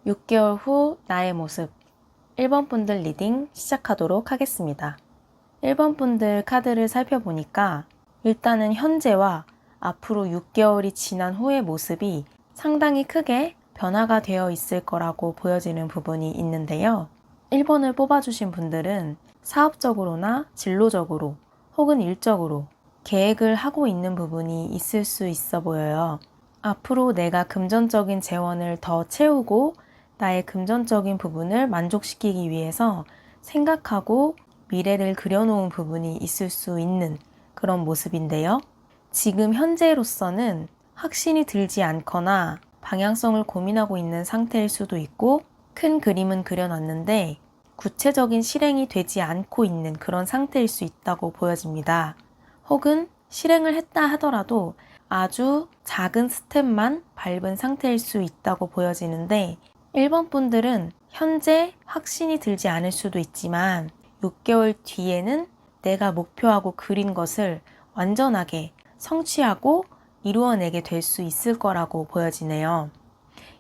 6개월 후 나의 모습. 1번 분들 리딩 시작하도록 하겠습니다. 1번 분들 카드를 살펴보니까 일단은 현재와 앞으로 6개월이 지난 후의 모습이 상당히 크게 변화가 되어 있을 거라고 보여지는 부분이 있는데요. 1번을 뽑아주신 분들은 사업적으로나 진로적으로 혹은 일적으로 계획을 하고 있는 부분이 있을 수 있어 보여요. 앞으로 내가 금전적인 재원을 더 채우고 나의 금전적인 부분을 만족시키기 위해서 생각하고 미래를 그려놓은 부분이 있을 수 있는 그런 모습인데요. 지금 현재로서는 확신이 들지 않거나 방향성을 고민하고 있는 상태일 수도 있고, 큰 그림은 그려놨는데 구체적인 실행이 되지 않고 있는 그런 상태일 수 있다고 보여집니다. 혹은 실행을 했다 하더라도 아주 작은 스텝만 밟은 상태일 수 있다고 보여지는데, 1번 분들은 현재 확신이 들지 않을 수도 있지만 6개월 뒤에는 내가 목표하고 그린 것을 완전하게 성취하고 이루어내게 될 수 있을 거라고 보여지네요.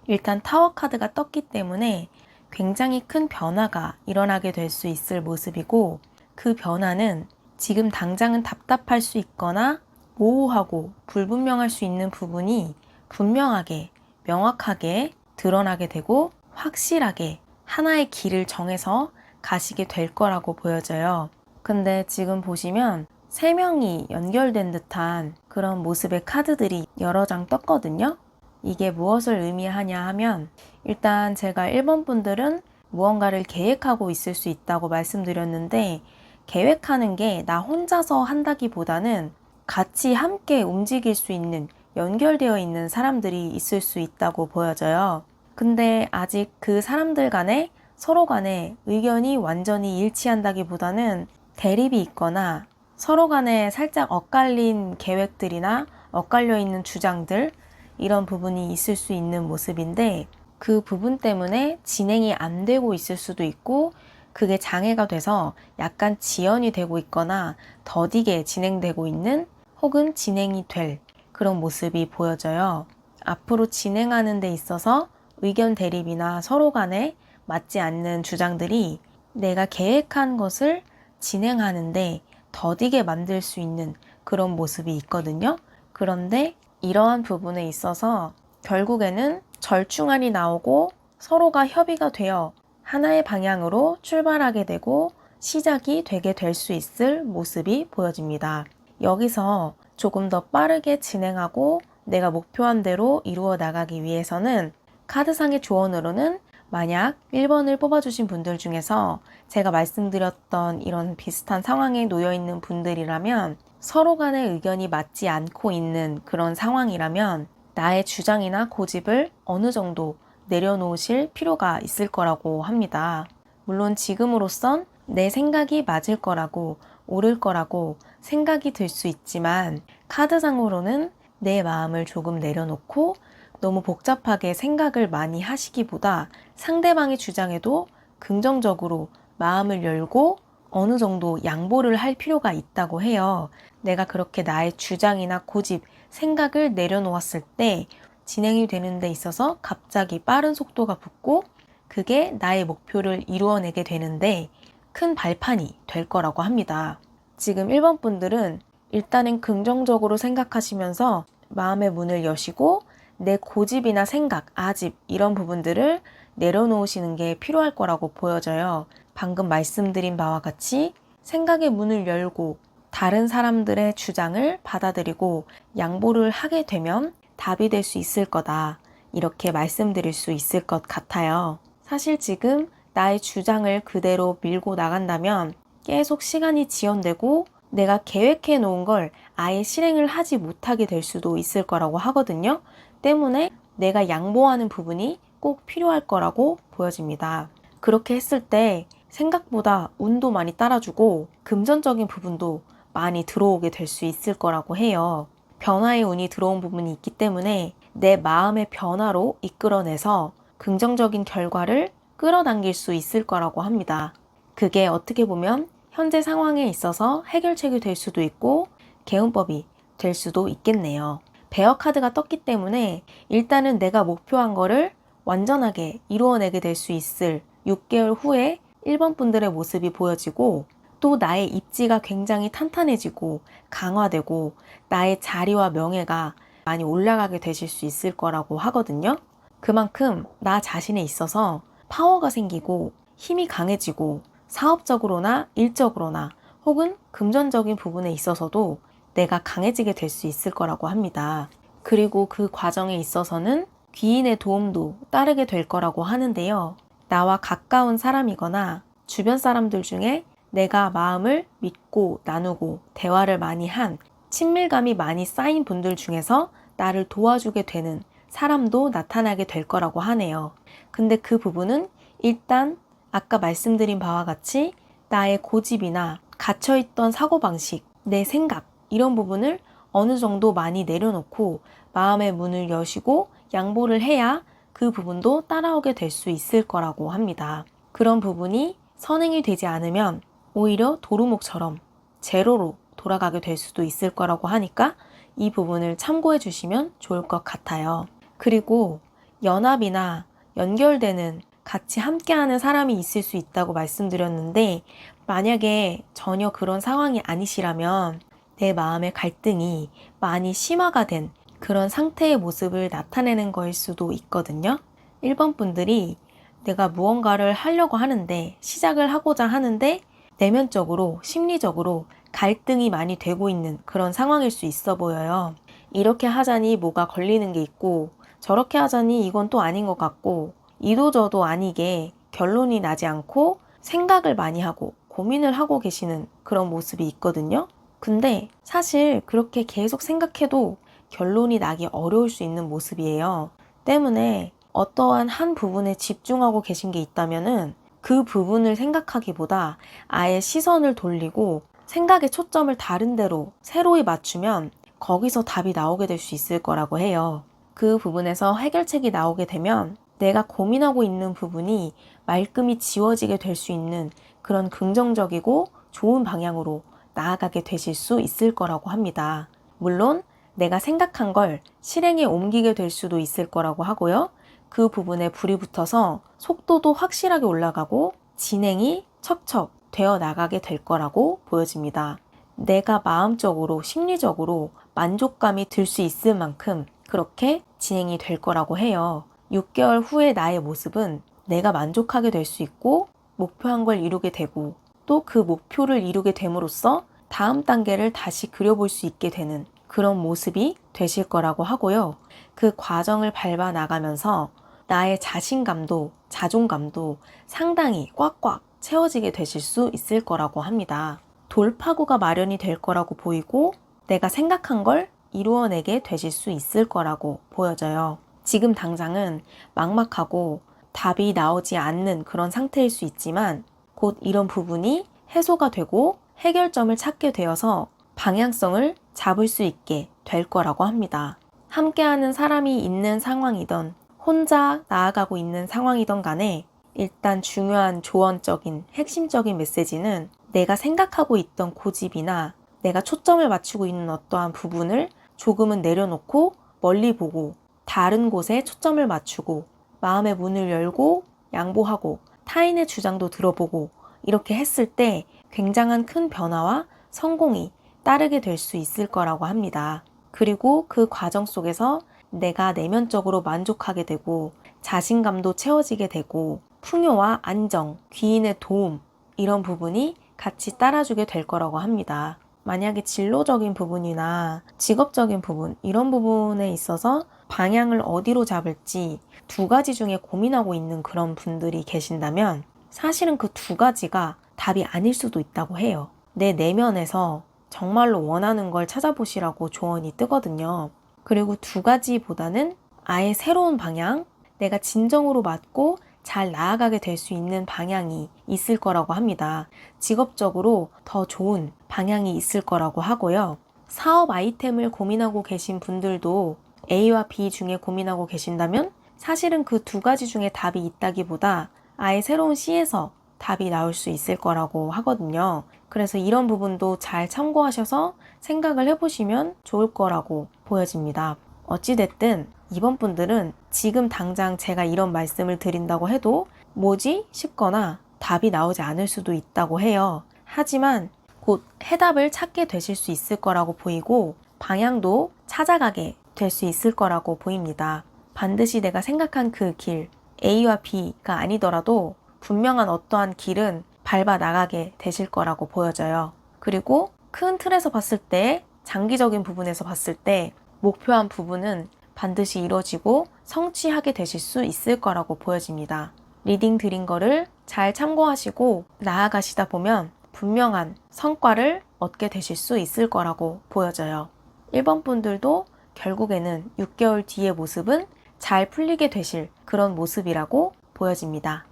일단 타워 카드가 떴기 때문에 굉장히 큰 변화가 일어나게 될 수 있을 모습이고, 그 변화는 지금 당장은 답답할 수 있거나 모호하고 불분명할 수 있는 부분이 분명하게, 명확하게 드러나게 되고 확실하게 하나의 길을 정해서 가시게 될 거라고 보여져요. 근데 지금 보시면 3명이 연결된 듯한 그런 모습의 카드들이 여러 장 떴거든요. 이게 무엇을 의미하냐 하면, 일단 제가 1번 분들은 무언가를 계획하고 있을 수 있다고 말씀드렸는데, 계획하는 게 나 혼자서 한다기보다는 같이 함께 움직일 수 있는, 연결되어 있는 사람들이 있을 수 있다고 보여져요. 근데 아직 그 사람들 간에 서로 간에 의견이 완전히 일치한다기보다는 대립이 있거나 서로 간에 살짝 엇갈린 계획들이나 엇갈려 있는 주장들, 이런 부분이 있을 수 있는 모습인데, 그 부분 때문에 진행이 안 되고 있을 수도 있고, 그게 장애가 돼서 약간 지연이 되고 있거나 더디게 진행되고 있는, 혹은 진행이 될 그런 모습이 보여져요. 앞으로 진행하는 데 있어서 의견 대립이나 서로 간에 맞지 않는 주장들이 내가 계획한 것을 진행하는데 더디게 만들 수 있는 그런 모습이 있거든요. 그런데 이러한 부분에 있어서 결국에는 절충안이 나오고 서로가 협의가 되어 하나의 방향으로 출발하게 되고 시작이 되게 될 수 있을 모습이 보여집니다. 여기서 조금 더 빠르게 진행하고 내가 목표한 대로 이루어 나가기 위해서는 카드상의 조언으로는, 만약 1번을 뽑아주신 분들 중에서 제가 말씀드렸던 이런 비슷한 상황에 놓여 있는 분들이라면, 서로 간의 의견이 맞지 않고 있는 그런 상황이라면 나의 주장이나 고집을 어느 정도 내려놓으실 필요가 있을 거라고 합니다. 물론 지금으로선 내 생각이 맞을 거라고, 옳을 거라고 생각이 들 수 있지만, 카드상으로는 내 마음을 조금 내려놓고 너무 복잡하게 생각을 많이 하시기보다 상대방의 주장에도 긍정적으로 마음을 열고 어느 정도 양보를 할 필요가 있다고 해요. 내가 그렇게 나의 주장이나 고집, 생각을 내려놓았을 때 진행이 되는 데 있어서 갑자기 빠른 속도가 붙고, 그게 나의 목표를 이루어내게 되는데 큰 발판이 될 거라고 합니다. 지금 1번 분들은 일단은 긍정적으로 생각하시면서 마음의 문을 여시고 내 고집이나 생각, 아집, 이런 부분들을 내려놓으시는 게 필요할 거라고 보여져요. 방금 말씀드린 바와 같이 생각의 문을 열고 다른 사람들의 주장을 받아들이고 양보를 하게 되면 답이 될 수 있을 거다, 이렇게 말씀드릴 수 있을 것 같아요. 사실 지금 나의 주장을 그대로 밀고 나간다면 계속 시간이 지연되고 내가 계획해 놓은 걸 아예 실행을 하지 못하게 될 수도 있을 거라고 하거든요. 때문에 내가 양보하는 부분이 꼭 필요할 거라고 보여집니다. 그렇게 했을 때 생각보다 운도 많이 따라주고 금전적인 부분도 많이 들어오게 될 수 있을 거라고 해요. 변화의 운이 들어온 부분이 있기 때문에 내 마음의 변화로 이끌어내서 긍정적인 결과를 끌어당길 수 있을 거라고 합니다. 그게 어떻게 보면 현재 상황에 있어서 해결책이 될 수도 있고 개운법이 될 수도 있겠네요. 베어 카드가 떴기 때문에 일단은 내가 목표한 거를 완전하게 이루어내게 될 수 있을 6개월 후에 1번 분들의 모습이 보여지고 또 나의 입지가 굉장히 탄탄해지고 강화되고 나의 자리와 명예가 많이 올라가게 되실 수 있을 거라고 하거든요. 그만큼 나 자신에 있어서 파워가 생기고 힘이 강해지고 사업적으로나 일적으로나 혹은 금전적인 부분에 있어서도 내가 강해지게 될 수 있을 거라고 합니다. 그리고 그 과정에 있어서는 귀인의 도움도 따르게 될 거라고 하는데요. 나와 가까운 사람이거나 주변 사람들 중에 내가 마음을 믿고 나누고 대화를 많이 한 친밀감이 많이 쌓인 분들 중에서 나를 도와주게 되는 사람도 나타나게 될 거라고 하네요. 근데 그 부분은 일단 아까 말씀드린 바와 같이 나의 고집이나 갇혀있던 사고방식, 내 생각 이런 부분을 어느 정도 많이 내려놓고 마음의 문을 여시고 양보를 해야 그 부분도 따라오게 될 수 있을 거라고 합니다. 그런 부분이 선행이 되지 않으면 오히려 도루묵처럼 제로로 돌아가게 될 수도 있을 거라고 하니까 이 부분을 참고해 주시면 좋을 것 같아요. 그리고 연합이나 연결되는 같이 함께하는 사람이 있을 수 있다고 말씀드렸는데 만약에 전혀 그런 상황이 아니시라면 내 마음의 갈등이 많이 심화가 된 그런 상태의 모습을 나타내는 거일 수도 있거든요. 1번 분들이 내가 무언가를 하려고 하는데 시작을 하고자 하는데 내면적으로 심리적으로 갈등이 많이 되고 있는 그런 상황일 수 있어 보여요. 이렇게 하자니 뭐가 걸리는 게 있고 저렇게 하자니 이건 또 아닌 것 같고 이도저도 아니게 결론이 나지 않고 생각을 많이 하고 고민을 하고 계시는 그런 모습이 있거든요. 근데 사실 그렇게 계속 생각해도 결론이 나기 어려울 수 있는 모습이에요. 때문에 어떠한 한 부분에 집중하고 계신 게 있다면은 그 부분을 생각하기보다 아예 시선을 돌리고 생각의 초점을 다른 데로 새로이 맞추면 거기서 답이 나오게 될 수 있을 거라고 해요. 그 부분에서 해결책이 나오게 되면 내가 고민하고 있는 부분이 말끔히 지워지게 될 수 있는 그런 긍정적이고 좋은 방향으로 나아가게 되실 수 있을 거라고 합니다. 물론 내가 생각한 걸 실행에 옮기게 될 수도 있을 거라고 하고요. 그 부분에 불이 붙어서 속도도 확실하게 올라가고 진행이 척척 되어 나가게 될 거라고 보여집니다. 내가 마음적으로 심리적으로 만족감이 들 수 있을 만큼 그렇게 진행이 될 거라고 해요. 6개월 후의 나의 모습은 내가 만족하게 될 수 있고 목표한 걸 이루게 되고 또 그 목표를 이루게 됨으로써 다음 단계를 다시 그려볼 수 있게 되는 그런 모습이 되실 거라고 하고요. 그 과정을 밟아 나가면서 나의 자신감도 자존감도 상당히 꽉꽉 채워지게 되실 수 있을 거라고 합니다. 돌파구가 마련이 될 거라고 보이고 내가 생각한 걸 이루어내게 되실 수 있을 거라고 보여져요. 지금 당장은 막막하고 답이 나오지 않는 그런 상태일 수 있지만 곧 이런 부분이 해소가 되고 해결점을 찾게 되어서 방향성을 잡을 수 있게 될 거라고 합니다. 함께하는 사람이 있는 상황이던 혼자 나아가고 있는 상황이던 간에 일단 중요한 조언적인 핵심적인 메시지는 내가 생각하고 있던 고집이나 내가 초점을 맞추고 있는 어떠한 부분을 조금은 내려놓고 멀리 보고 다른 곳에 초점을 맞추고 마음의 문을 열고 양보하고 타인의 주장도 들어보고 이렇게 했을 때 굉장한 큰 변화와 성공이 따르게 될 수 있을 거라고 합니다. 그리고 그 과정 속에서 내가 내면적으로 만족하게 되고 자신감도 채워지게 되고 풍요와 안정, 귀인의 도움 이런 부분이 같이 따라주게 될 거라고 합니다. 만약에 진로적인 부분이나 직업적인 부분 이런 부분에 있어서 방향을 어디로 잡을지 두 가지 중에 고민하고 있는 그런 분들이 계신다면 사실은 그 두 가지가 답이 아닐 수도 있다고 해요. 내 내면에서 정말로 원하는 걸 찾아보시라고 조언이 뜨거든요. 그리고 두 가지보다는 아예 새로운 방향, 내가 진정으로 맞고 잘 나아가게 될 수 있는 방향이 있을 거라고 합니다. 직업적으로 더 좋은 방향이 있을 거라고 하고요. 사업 아이템을 고민하고 계신 분들도 A와 B 중에 고민하고 계신다면 사실은 그 두 가지 중에 답이 있다기보다 아예 새로운 C에서 답이 나올 수 있을 거라고 하거든요. 그래서 이런 부분도 잘 참고하셔서 생각을 해보시면 좋을 거라고 보여집니다. 어찌됐든 이번 분들은 지금 당장 제가 이런 말씀을 드린다고 해도 뭐지? 싶거나 답이 나오지 않을 수도 있다고 해요. 하지만 곧 해답을 찾게 되실 수 있을 거라고 보이고 방향도 찾아가게 될 수 있을 거라고 보입니다. 반드시 내가 생각한 그 길, A와 B가 아니더라도 분명한 어떠한 길은 밟아 나가게 되실 거라고 보여져요. 그리고 큰 틀에서 봤을 때, 장기적인 부분에서 봤을 때 목표한 부분은 반드시 이루어지고 성취하게 되실 수 있을 거라고 보여집니다. 리딩 드린 거를 잘 참고하시고 나아가시다 보면 분명한 성과를 얻게 되실 수 있을 거라고 보여져요. 1번 분들도 결국에는 6개월 뒤의 모습은 잘 풀리게 되실 그런 모습이라고 보여집니다.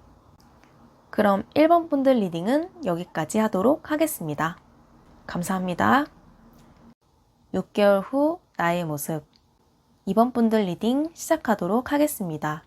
그럼 1번 분들 리딩은 여기까지 하도록 하겠습니다. 감사합니다. 6개월 후 나의 모습. 2번 분들 리딩 시작하도록 하겠습니다.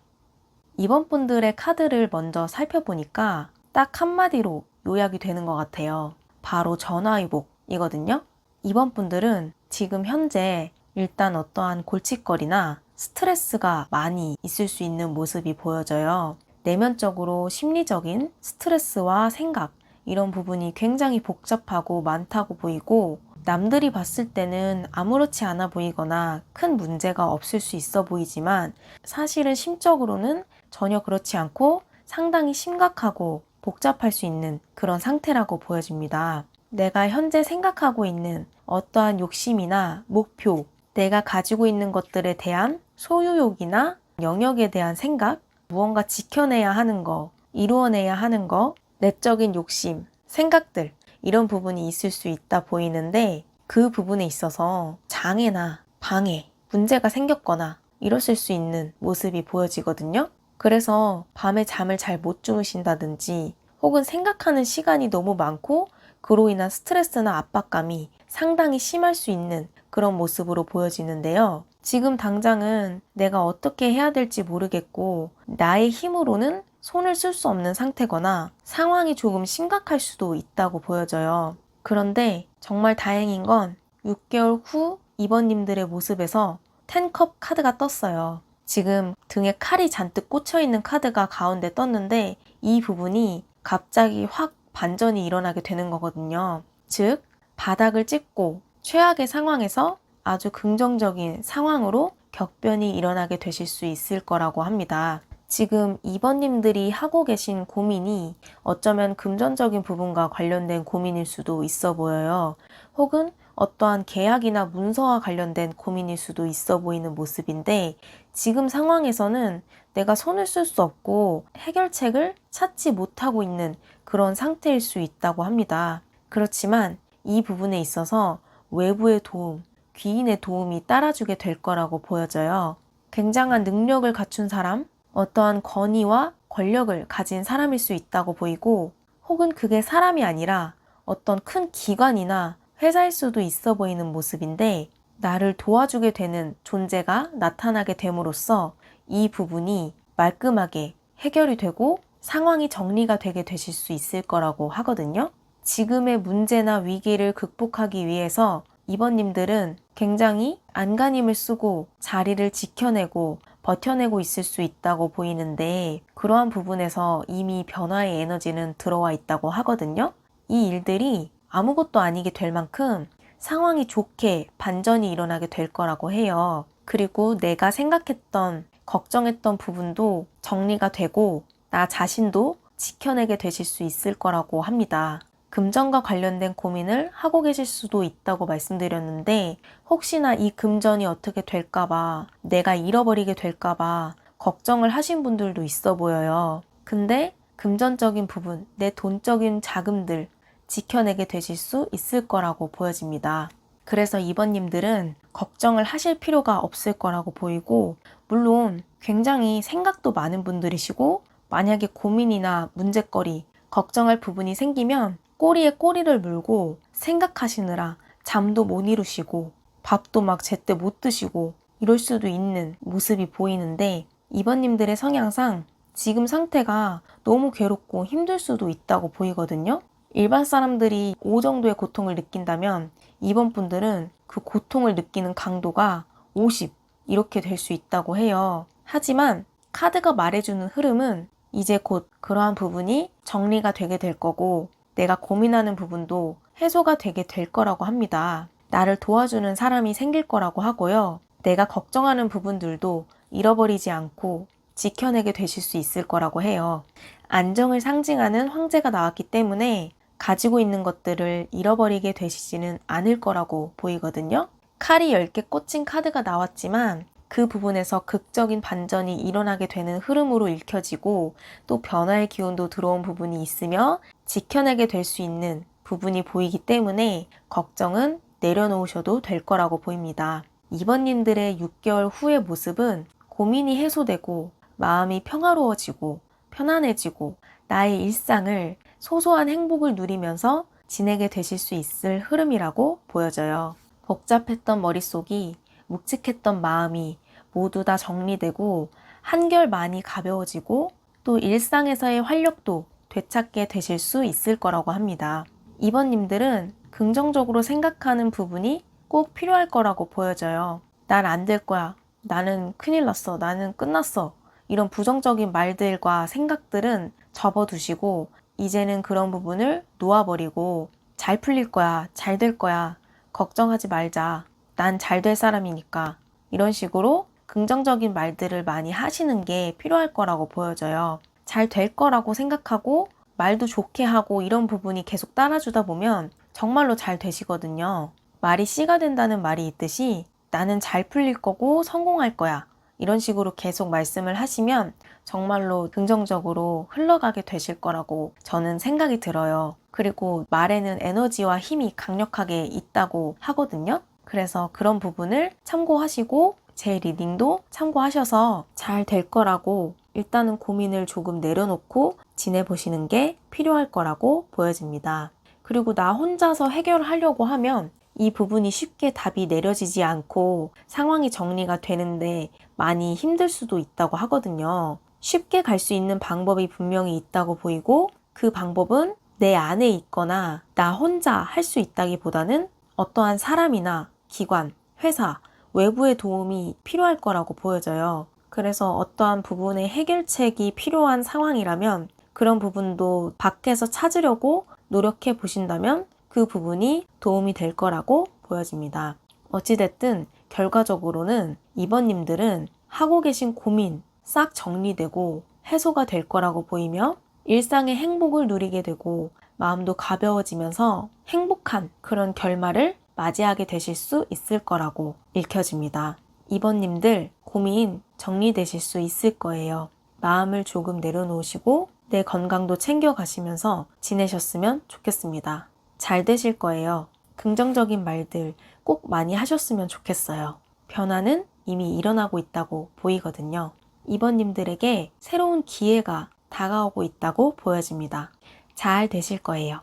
2번 분들의 카드를 먼저 살펴보니까 딱 한마디로 요약이 되는 것 같아요. 바로 전화위복이거든요. 2번 분들은 지금 현재 일단 어떠한 골칫거리나 스트레스가 많이 있을 수 있는 모습이 보여져요. 내면적으로 심리적인 스트레스와 생각, 이런 부분이 굉장히 복잡하고 많다고 보이고 남들이 봤을 때는 아무렇지 않아 보이거나 큰 문제가 없을 수 있어 보이지만 사실은 심적으로는 전혀 그렇지 않고 상당히 심각하고 복잡할 수 있는 그런 상태라고 보여집니다. 내가 현재 생각하고 있는 어떠한 욕심이나 목표, 내가 가지고 있는 것들에 대한 소유욕이나 영역에 대한 생각, 무언가 지켜내야 하는 거, 이루어내야 하는 거, 내적인 욕심, 생각들, 이런 부분이 있을 수 있다 보이는데 그 부분에 있어서 장애나 방해, 문제가 생겼거나 이랬을 수 있는 모습이 보여지거든요. 그래서 밤에 잠을 잘 못 주무신다든지 혹은 생각하는 시간이 너무 많고 그로 인한 스트레스나 압박감이 상당히 심할 수 있는 그런 모습으로 보여지는데요. 지금 당장은 내가 어떻게 해야 될지 모르겠고 나의 힘으로는 손을 쓸 수 없는 상태거나 상황이 조금 심각할 수도 있다고 보여져요. 그런데 정말 다행인 건 6개월 후 2번님들의 모습에서 10컵 카드가 떴어요. 지금 등에 칼이 잔뜩 꽂혀있는 카드가 가운데 떴는데 이 부분이 갑자기 확 반전이 일어나게 되는 거거든요. 즉, 바닥을 찍고 최악의 상황에서 아주 긍정적인 상황으로 격변이 일어나게 되실 수 있을 거라고 합니다. 지금 2번님들이 하고 계신 고민이 어쩌면 금전적인 부분과 관련된 고민일 수도 있어 보여요. 혹은 어떠한 계약이나 문서와 관련된 고민일 수도 있어 보이는 모습인데 지금 상황에서는 내가 손을 쓸 수 없고 해결책을 찾지 못하고 있는 그런 상태일 수 있다고 합니다. 그렇지만 이 부분에 있어서 외부의 도움, 귀인의 도움이 따라주게 될 거라고 보여져요. 굉장한 능력을 갖춘 사람, 어떠한 권위와 권력을 가진 사람일 수 있다고 보이고 혹은 그게 사람이 아니라 어떤 큰 기관이나 회사일 수도 있어 보이는 모습인데 나를 도와주게 되는 존재가 나타나게 됨으로써 이 부분이 말끔하게 해결이 되고 상황이 정리가 되게 되실 수 있을 거라고 하거든요. 지금의 문제나 위기를 극복하기 위해서 2번님들은 굉장히 안간힘을 쓰고 자리를 지켜내고 버텨내고 있을 수 있다고 보이는데 그러한 부분에서 이미 변화의 에너지는 들어와 있다고 하거든요. 이 일들이 아무것도 아니게 될 만큼 상황이 좋게 반전이 일어나게 될 거라고 해요. 그리고 내가 생각했던, 걱정했던 부분도 정리가 되고 나 자신도 지켜내게 되실 수 있을 거라고 합니다. 금전과 관련된 고민을 하고 계실 수도 있다고 말씀드렸는데 혹시나 이 금전이 어떻게 될까봐, 내가 잃어버리게 될까봐 걱정을 하신 분들도 있어 보여요. 근데 금전적인 부분, 내 돈적인 자금들 지켜내게 되실 수 있을 거라고 보여집니다. 그래서 2번님들은 걱정을 하실 필요가 없을 거라고 보이고 물론 굉장히 생각도 많은 분들이시고 만약에 고민이나 문제거리, 걱정할 부분이 생기면 꼬리에 꼬리를 물고 생각하시느라 잠도 못 이루시고 밥도 막 제때 못 드시고 이럴 수도 있는 모습이 보이는데 2번님들의 성향상 지금 상태가 너무 괴롭고 힘들 수도 있다고 보이거든요. 일반 사람들이 5 정도의 고통을 느낀다면 2번 분들은 그 고통을 느끼는 강도가 50 이렇게 될 수 있다고 해요. 하지만 카드가 말해주는 흐름은 이제 곧 그러한 부분이 정리가 되게 될 거고 내가 고민하는 부분도 해소가 되게 될 거라고 합니다. 나를 도와주는 사람이 생길 거라고 하고요. 내가 걱정하는 부분들도 잃어버리지 않고 지켜내게 되실 수 있을 거라고 해요. 안정을 상징하는 황제가 나왔기 때문에 가지고 있는 것들을 잃어버리게 되시지는 않을 거라고 보이거든요. 칼이 10개 꽂힌 카드가 나왔지만 그 부분에서 극적인 반전이 일어나게 되는 흐름으로 읽혀지고 또 변화의 기운도 들어온 부분이 있으며 지켜내게 될 수 있는 부분이 보이기 때문에 걱정은 내려놓으셔도 될 거라고 보입니다. 2번님들의 6개월 후의 모습은 고민이 해소되고 마음이 평화로워지고 편안해지고 나의 일상을 소소한 행복을 누리면서 지내게 되실 수 있을 흐름이라고 보여져요. 복잡했던 머릿속이 묵직했던 마음이 모두 다 정리되고 한결 많이 가벼워지고 또 일상에서의 활력도 되찾게 되실 수 있을 거라고 합니다. 2번님들은 긍정적으로 생각하는 부분이 꼭 필요할 거라고 보여져요. 난 안 될 거야. 나는 큰일 났어. 나는 끝났어. 이런 부정적인 말들과 생각들은 접어두시고 이제는 그런 부분을 놓아버리고 잘 풀릴 거야. 잘 될 거야. 걱정하지 말자. 난 잘 될 사람이니까. 이런 식으로 긍정적인 말들을 많이 하시는 게 필요할 거라고 보여져요. 잘 될 거라고 생각하고 말도 좋게 하고 이런 부분이 계속 따라주다 보면 정말로 잘 되시거든요. 말이 씨가 된다는 말이 있듯이 나는 잘 풀릴 거고 성공할 거야. 이런 식으로 계속 말씀을 하시면 정말로 긍정적으로 흘러가게 되실 거라고 저는 생각이 들어요. 그리고 말에는 에너지와 힘이 강력하게 있다고 하거든요. 그래서 그런 부분을 참고하시고 제 리딩도 참고하셔서 잘 될 거라고 일단은 고민을 조금 내려놓고 지내보시는 게 필요할 거라고 보여집니다. 그리고 나 혼자서 해결하려고 하면 이 부분이 쉽게 답이 내려지지 않고 상황이 정리가 되는데 많이 힘들 수도 있다고 하거든요. 쉽게 갈 수 있는 방법이 분명히 있다고 보이고 그 방법은 내 안에 있거나 나 혼자 할 수 있다기보다는 어떠한 사람이나 기관, 회사, 외부의 도움이 필요할 거라고 보여져요. 그래서 어떠한 부분의 해결책이 필요한 상황이라면 그런 부분도 밖에서 찾으려고 노력해 보신다면 그 부분이 도움이 될 거라고 보여집니다. 어찌됐든 결과적으로는 2번님들은 하고 계신 고민 싹 정리되고 해소가 될 거라고 보이며 일상의 행복을 누리게 되고 마음도 가벼워지면서 행복한 그런 결말을 맞이하게 되실 수 있을 거라고 읽혀집니다. 2번님들 고민 정리되실 수 있을 거예요. 마음을 조금 내려놓으시고 내 건강도 챙겨가시면서 지내셨으면 좋겠습니다. 잘 되실 거예요. 긍정적인 말들 꼭 많이 하셨으면 좋겠어요. 변화는 이미 일어나고 있다고 보이거든요. 2번님들에게 새로운 기회가 다가오고 있다고 보여집니다. 잘 되실 거예요.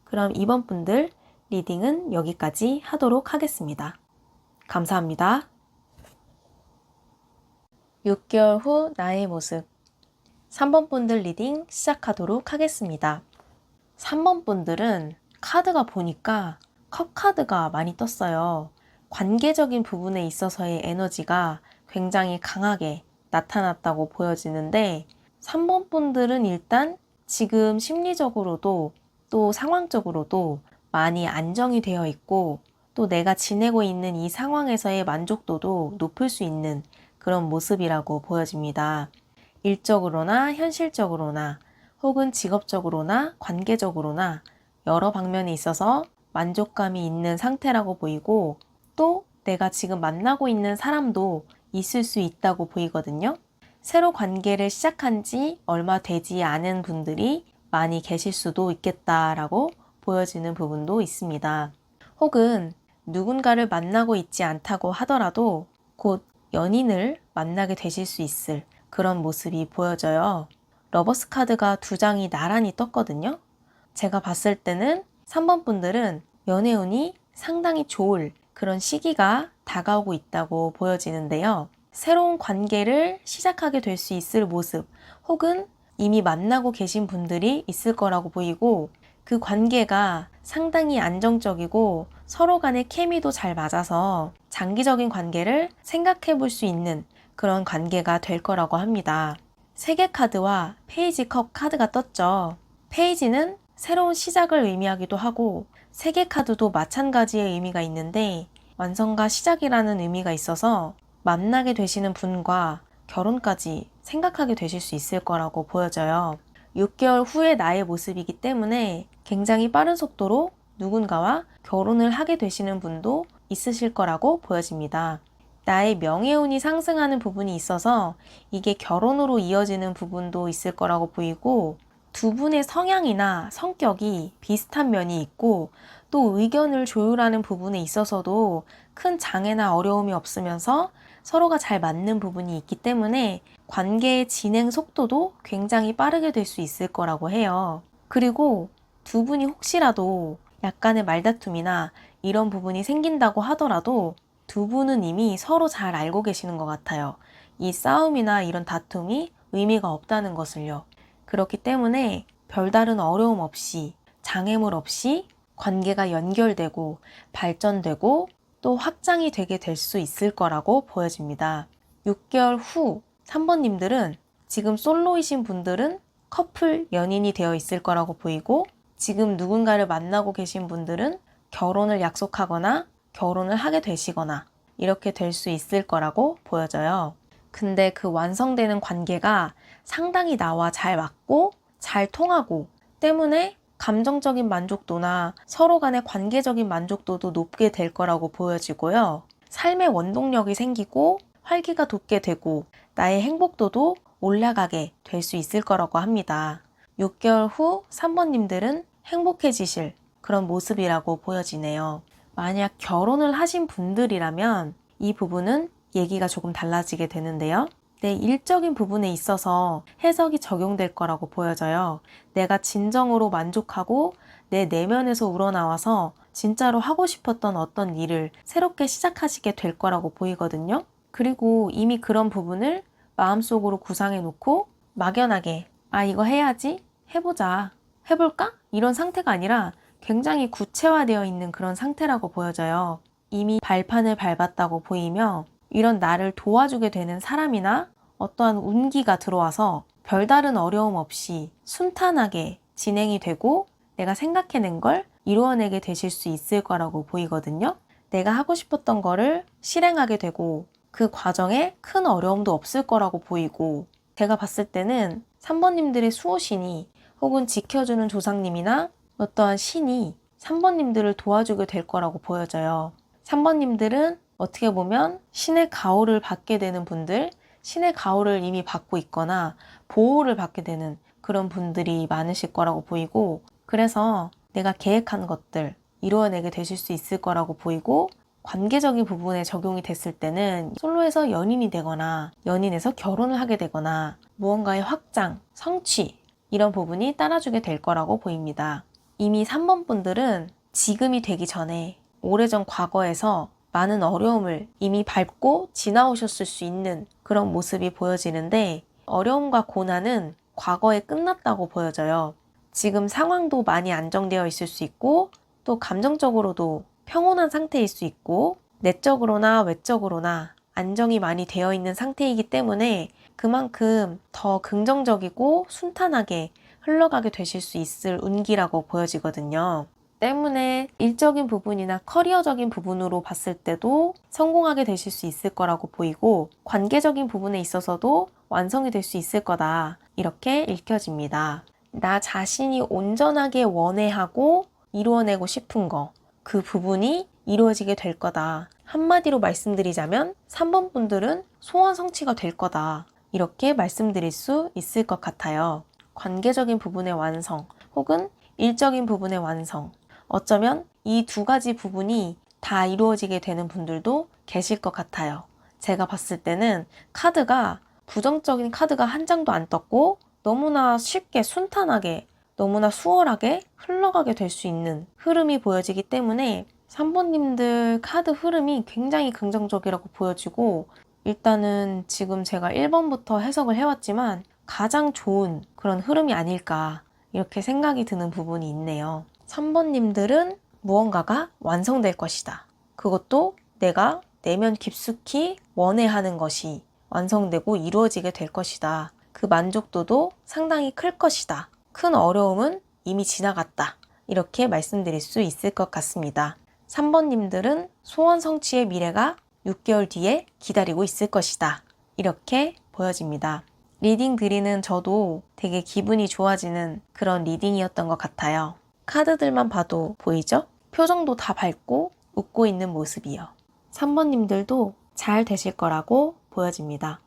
그럼 2번 분들 리딩은 여기까지 하도록 하겠습니다. 감사합니다. 6개월 후 나의 모습 3번 분들 리딩 시작하도록 하겠습니다. 3번 분들은 카드가 보니까 컵 카드가 많이 떴어요. 관계적인 부분에 있어서의 에너지가 굉장히 강하게 나타났다고 보여지는데 3번 분들은 일단 지금 심리적으로도 또 상황적으로도 많이 안정이 되어 있고 또 내가 지내고 있는 이 상황에서의 만족도도 높을 수 있는 그런 모습이라고 보여집니다. 일적으로나 현실적으로나 혹은 직업적으로나 관계적으로나 여러 방면에 있어서 만족감이 있는 상태라고 보이고 또 내가 지금 만나고 있는 사람도 있을 수 있다고 보이거든요. 새로 관계를 시작한 지 얼마 되지 않은 분들이 많이 계실 수도 있겠다라고 보여지는 부분도 있습니다. 혹은 누군가를 만나고 있지 않다고 하더라도 곧 연인을 만나게 되실 수 있을 그런 모습이 보여져요. 러버스 카드가 2장이 나란히 떴거든요. 제가 봤을 때는 3번 분들은 연애운이 상당히 좋을 그런 시기가 다가오고 있다고 보여지는데요. 새로운 관계를 시작하게 될 수 있을 모습 혹은 이미 만나고 계신 분들이 있을 거라고 보이고 그 관계가 상당히 안정적이고 서로 간의 케미도 잘 맞아서 장기적인 관계를 생각해 볼 수 있는 그런 관계가 될 거라고 합니다. 세계 카드와 페이지 컵 카드가 떴죠. 페이지는 새로운 시작을 의미하기도 하고 세계 카드도 마찬가지의 의미가 있는데 완성과 시작이라는 의미가 있어서 만나게 되시는 분과 결혼까지 생각하게 되실 수 있을 거라고 보여져요. 6개월 후의 나의 모습이기 때문에 굉장히 빠른 속도로 누군가와 결혼을 하게 되시는 분도 있으실 거라고 보여집니다. 나의 명예운이 상승하는 부분이 있어서 이게 결혼으로 이어지는 부분도 있을 거라고 보이고 두 분의 성향이나 성격이 비슷한 면이 있고 또 의견을 조율하는 부분에 있어서도 큰 장애나 어려움이 없으면서 서로가 잘 맞는 부분이 있기 때문에 관계의 진행 속도도 굉장히 빠르게 될 수 있을 거라고 해요. 그리고 두 분이 혹시라도 약간의 말다툼이나 이런 부분이 생긴다고 하더라도 두 분은 이미 서로 잘 알고 계시는 것 같아요. 이 싸움이나 이런 다툼이 의미가 없다는 것을요. 그렇기 때문에 별다른 어려움 없이 장애물 없이 관계가 연결되고 발전되고 또 확장이 되게 될 수 있을 거라고 보여집니다. 6개월 후 3번님들은 지금 솔로이신 분들은 커플 연인이 되어 있을 거라고 보이고 지금 누군가를 만나고 계신 분들은 결혼을 약속하거나 결혼을 하게 되시거나 이렇게 될 수 있을 거라고 보여져요. 근데 그 완성되는 관계가 상당히 나와 잘 맞고 잘 통하고 때문에 감정적인 만족도나 서로 간의 관계적인 만족도도 높게 될 거라고 보여지고요. 삶의 원동력이 생기고 활기가 돋게 되고 나의 행복도도 올라가게 될 수 있을 거라고 합니다. 6개월 후 3번님들은 행복해지실 그런 모습이라고 보여지네요. 만약 결혼을 하신 분들이라면 이 부분은 얘기가 조금 달라지게 되는데요. 내 일적인 부분에 있어서 해석이 적용될 거라고 보여져요. 내가 진정으로 만족하고 내 내면에서 우러나와서 진짜로 하고 싶었던 어떤 일을 새롭게 시작하시게 될 거라고 보이거든요. 그리고 이미 그런 부분을 마음속으로 구상해 놓고 막연하게 이거 해야지, 해보자, 해볼까? 이런 상태가 아니라 굉장히 구체화되어 있는 그런 상태라고 보여져요. 이미 발판을 밟았다고 보이며 이런 나를 도와주게 되는 사람이나 어떠한 운기가 들어와서 별다른 어려움 없이 순탄하게 진행이 되고 내가 생각해낸 걸 이루어내게 되실 수 있을 거라고 보이거든요. 내가 하고 싶었던 거를 실행하게 되고 그 과정에 큰 어려움도 없을 거라고 보이고 제가 봤을 때는 3번님들의 수호신이 혹은 지켜주는 조상님이나 어떠한 신이 3번님들을 도와주게 될 거라고 보여져요. 3번님들은 어떻게 보면 신의 가호를 받게 되는 분들, 신의 가호를 이미 받고 있거나 보호를 받게 되는 그런 분들이 많으실 거라고 보이고 그래서 내가 계획한 것들 이루어내게 되실 수 있을 거라고 보이고 관계적인 부분에 적용이 됐을 때는 솔로에서 연인이 되거나 연인에서 결혼을 하게 되거나 무언가의 확장, 성취 이런 부분이 따라주게 될 거라고 보입니다. 이미 3번 분들은 지금이 되기 전에 오래전 과거에서 많은 어려움을 이미 밟고 지나오셨을 수 있는 그런 모습이 보여지는데 어려움과 고난은 과거에 끝났다고 보여져요. 지금 상황도 많이 안정되어 있을 수 있고 또 감정적으로도 평온한 상태일 수 있고 내적으로나 외적으로나 안정이 많이 되어 있는 상태이기 때문에 그만큼 더 긍정적이고 순탄하게 흘러가게 되실 수 있을 운기라고 보여지거든요. 때문에 일적인 부분이나 커리어적인 부분으로 봤을 때도 성공하게 되실 수 있을 거라고 보이고 관계적인 부분에 있어서도 완성이 될 수 있을 거다 이렇게 읽혀집니다. 나 자신이 온전하게 원해하고 이루어내고 싶은 거 그 부분이 이루어지게 될 거다. 한마디로 말씀드리자면 3번 분들은 소원 성취가 될 거다. 이렇게 말씀드릴 수 있을 것 같아요. 관계적인 부분의 완성 혹은 일적인 부분의 완성 어쩌면 이 두 가지 부분이 다 이루어지게 되는 분들도 계실 것 같아요. 제가 봤을 때는 카드가 부정적인 카드가 한 장도 안 떴고 너무나 쉽게 순탄하게 너무나 수월하게 흘러가게 될 수 있는 흐름이 보여지기 때문에 3번님들 카드 흐름이 굉장히 긍정적이라고 보여지고 일단은 지금 제가 1번부터 해석을 해왔지만 가장 좋은 그런 흐름이 아닐까 이렇게 생각이 드는 부분이 있네요. 3번님들은 무언가가 완성될 것이다. 그것도 내가 내면 깊숙이 원해하는 것이 완성되고 이루어지게 될 것이다. 그 만족도도 상당히 클 것이다. 큰 어려움은 이미 지나갔다. 이렇게 말씀드릴 수 있을 것 같습니다. 3번님들은 소원 성취의 미래가 6개월 뒤에 기다리고 있을 것이다. 이렇게 보여집니다. 리딩 드리는 저도 되게 기분이 좋아지는 그런 리딩이었던 것 같아요. 카드들만 봐도 보이죠? 표정도 다 밝고 웃고 있는 모습이요. 3번님들도 잘 되실 거라고 보여집니다.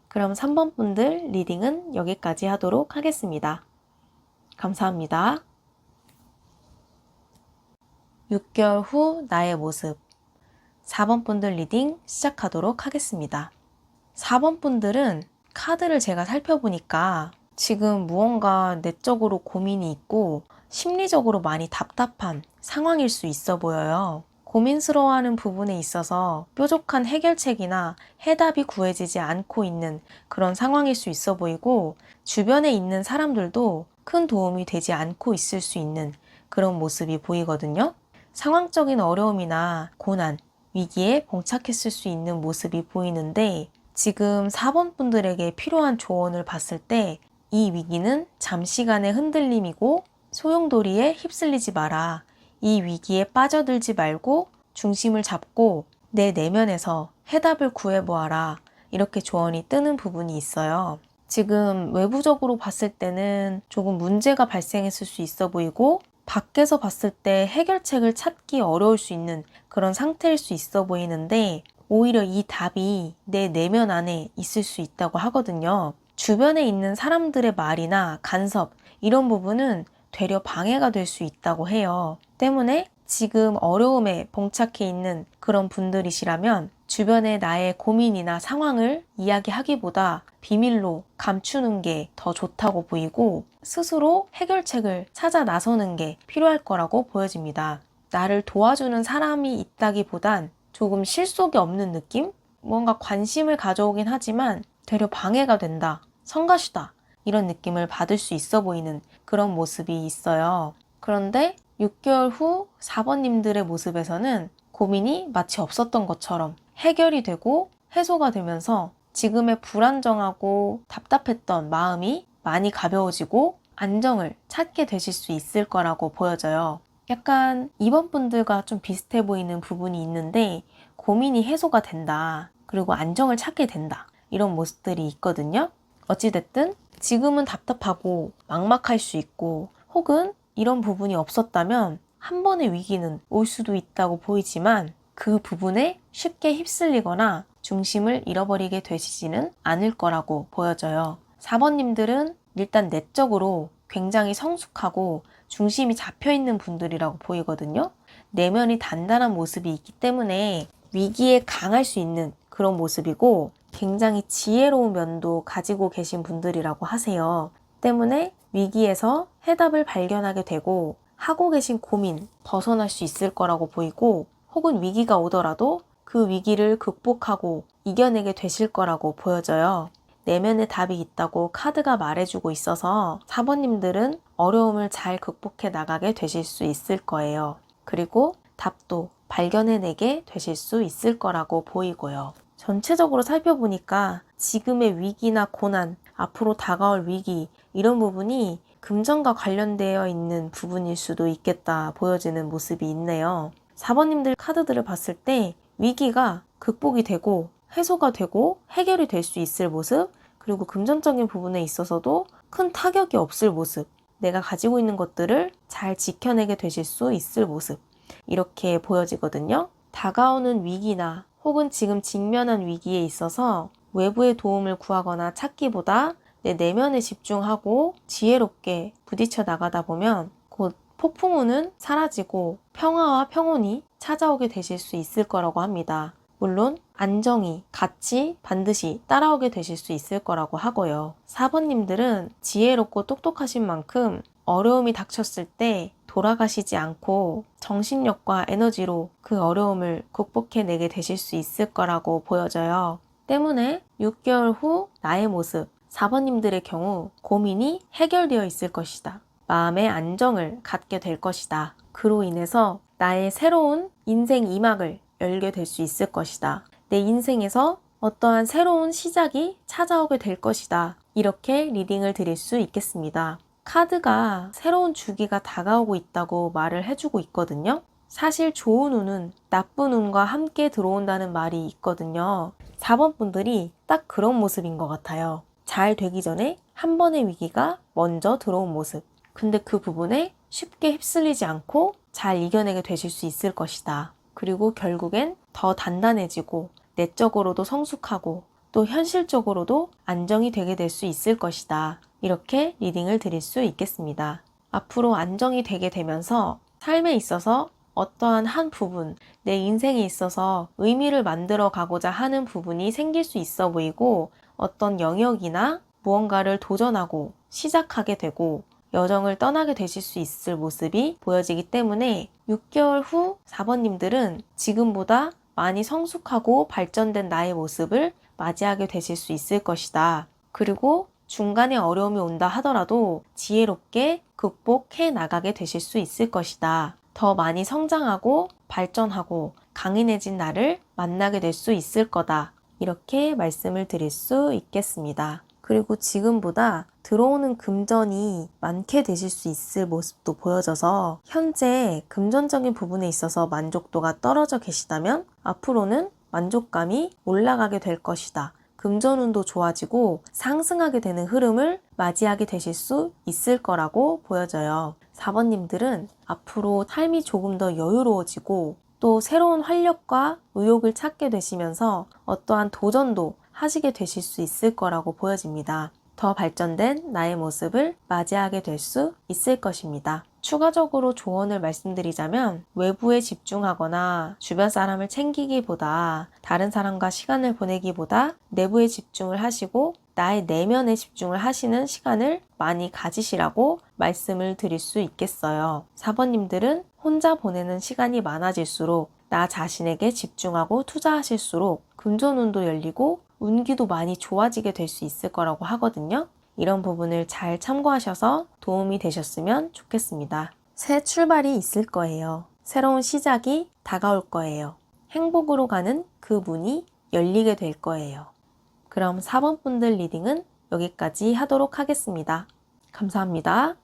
그럼 3번 분들 리딩은 여기까지 하도록 하겠습니다. 감사합니다. 6개월 후 나의 모습 4번 분들 리딩 시작하도록 하겠습니다. 4번 분들은 카드를 제가 살펴보니까 지금 무언가 내적으로 고민이 있고 심리적으로 많이 답답한 상황일 수 있어 보여요. 고민스러워하는 부분에 있어서 뾰족한 해결책이나 해답이 구해지지 않고 있는 그런 상황일 수 있어 보이고 주변에 있는 사람들도 큰 도움이 되지 않고 있을 수 있는 그런 모습이 보이거든요. 상황적인 어려움이나 고난, 위기에 봉착했을 수 있는 모습이 보이는데 지금 4번 분들에게 필요한 조언을 봤을 때 이 위기는 잠시간의 흔들림이고 소용돌이에 휩쓸리지 마라. 이 위기에 빠져들지 말고 중심을 잡고 내 내면에서 해답을 구해보아라. 이렇게 조언이 뜨는 부분이 있어요. 지금 외부적으로 봤을 때는 조금 문제가 발생했을 수 있어 보이고 밖에서 봤을 때 해결책을 찾기 어려울 수 있는 그런 상태일 수 있어 보이는데 오히려 이 답이 내 내면 안에 있을 수 있다고 하거든요. 주변에 있는 사람들의 말이나 간섭 이런 부분은 되려 방해가 될 수 있다고 해요. 때문에 지금 어려움에 봉착해 있는 그런 분들이시라면 주변에 나의 고민이나 상황을 이야기하기보다 비밀로 감추는 게 더 좋다고 보이고 스스로 해결책을 찾아 나서는 게 필요할 거라고 보여집니다. 나를 도와주는 사람이 있다기보단 조금 실속이 없는 느낌? 뭔가 관심을 가져오긴 하지만 되려 방해가 된다, 성가시다 이런 느낌을 받을 수 있어 보이는 그런 모습이 있어요. 그런데 6개월 후 4번님들의 모습에서는 고민이 마치 없었던 것처럼 해결이 되고 해소가 되면서 지금의 불안정하고 답답했던 마음이 많이 가벼워지고 안정을 찾게 되실 수 있을 거라고 보여져요. 약간 2번 분들과 좀 비슷해 보이는 부분이 있는데 고민이 해소가 된다. 그리고 안정을 찾게 된다. 이런 모습들이 있거든요. 어찌됐든 지금은 답답하고 막막할 수 있고 혹은 이런 부분이 없었다면 한 번의 위기는 올 수도 있다고 보이지만 그 부분에 쉽게 휩쓸리거나 중심을 잃어버리게 되시지는 않을 거라고 보여져요. 4번님들은 일단 내적으로 굉장히 성숙하고 중심이 잡혀있는 분들이라고 보이거든요. 내면이 단단한 모습이 있기 때문에 위기에 강할 수 있는 그런 모습이고 굉장히 지혜로운 면도 가지고 계신 분들이라고 하세요. 때문에 위기에서 해답을 발견하게 되고 하고 계신 고민 벗어날 수 있을 거라고 보이고 혹은 위기가 오더라도 그 위기를 극복하고 이겨내게 되실 거라고 보여져요. 내면의 답이 있다고 카드가 말해주고 있어서 4번님들은 어려움을 잘 극복해 나가게 되실 수 있을 거예요. 그리고 답도 발견해내게 되실 수 있을 거라고 보이고요. 전체적으로 살펴보니까 지금의 위기나 고난, 앞으로 다가올 위기 이런 부분이 금전과 관련되어 있는 부분일 수도 있겠다 보여지는 모습이 있네요. 4번님들 카드들을 봤을 때 위기가 극복이 되고 해소가 되고 해결이 될 수 있을 모습 그리고 금전적인 부분에 있어서도 큰 타격이 없을 모습 내가 가지고 있는 것들을 잘 지켜내게 되실 수 있을 모습 이렇게 보여지거든요. 다가오는 위기나 혹은 지금 직면한 위기에 있어서 외부의 도움을 구하거나 찾기보다 내 내면에 집중하고 지혜롭게 부딪혀 나가다 보면 곧 폭풍우는 사라지고 평화와 평온이 찾아오게 되실 수 있을 거라고 합니다. 물론 안정이 같이 반드시 따라오게 되실 수 있을 거라고 하고요. 4번님들은 지혜롭고 똑똑하신 만큼 어려움이 닥쳤을 때 돌아가시지 않고 정신력과 에너지로 그 어려움을 극복해내게 되실 수 있을 거라고 보여져요. 때문에 6개월 후 나의 모습 4번님들의 경우 고민이 해결되어 있을 것이다. 마음의 안정을 갖게 될 것이다. 그로 인해서 나의 새로운 인생 2막을 열게 될 수 있을 것이다. 내 인생에서 어떠한 새로운 시작이 찾아오게 될 것이다. 이렇게 리딩을 드릴 수 있겠습니다. 카드가 새로운 주기가 다가오고 있다고 말을 해주고 있거든요. 사실 좋은 운은 나쁜 운과 함께 들어온다는 말이 있거든요. 4번 분들이 딱 그런 모습인 것 같아요. 잘 되기 전에 한 번의 위기가 먼저 들어온 모습. 근데 그 부분에 쉽게 휩쓸리지 않고 잘 이겨내게 되실 수 있을 것이다. 그리고 결국엔 더 단단해지고 내적으로도 성숙하고 또 현실적으로도 안정이 되게 될 수 있을 것이다. 이렇게 리딩을 드릴 수 있겠습니다. 앞으로 안정이 되게 되면서 삶에 있어서 어떠한 한 부분, 내 인생에 있어서 의미를 만들어 가고자 하는 부분이 생길 수 있어 보이고 어떤 영역이나 무언가를 도전하고 시작하게 되고 여정을 떠나게 되실 수 있을 모습이 보여지기 때문에 6개월 후 4번님들은 지금보다 많이 성숙하고 발전된 나의 모습을 맞이하게 되실 수 있을 것이다. 그리고 중간에 어려움이 온다 하더라도 지혜롭게 극복해 나가게 되실 수 있을 것이다. 더 많이 성장하고 발전하고 강인해진 나를 만나게 될 수 있을 거다. 이렇게 말씀을 드릴 수 있겠습니다. 그리고 지금보다 들어오는 금전이 많게 되실 수 있을 모습도 보여져서 현재 금전적인 부분에 있어서 만족도가 떨어져 계시다면 앞으로는 만족감이 올라가게 될 것이다. 금전운도 좋아지고 상승하게 되는 흐름을 맞이하게 되실 수 있을 거라고 보여져요. 4번님들은 앞으로 삶이 조금 더 여유로워지고 또 새로운 활력과 의욕을 찾게 되시면서 어떠한 도전도 하시게 되실 수 있을 거라고 보여집니다. 더 발전된 나의 모습을 맞이하게 될 수 있을 것입니다. 추가적으로 조언을 말씀드리자면 외부에 집중하거나 주변 사람을 챙기기보다 다른 사람과 시간을 보내기보다 내부에 집중을 하시고 나의 내면에 집중을 하시는 시간을 많이 가지시라고 말씀을 드릴 수 있겠어요. 4번님들은 혼자 보내는 시간이 많아질수록 나 자신에게 집중하고 투자하실수록 금전운도 열리고 운기도 많이 좋아지게 될 수 있을 거라고 하거든요. 이런 부분을 잘 참고하셔서 도움이 되셨으면 좋겠습니다. 새 출발이 있을 거예요. 새로운 시작이 다가올 거예요. 행복으로 가는 그 문이 열리게 될 거예요. 그럼 4번 분들 리딩은 여기까지 하도록 하겠습니다. 감사합니다.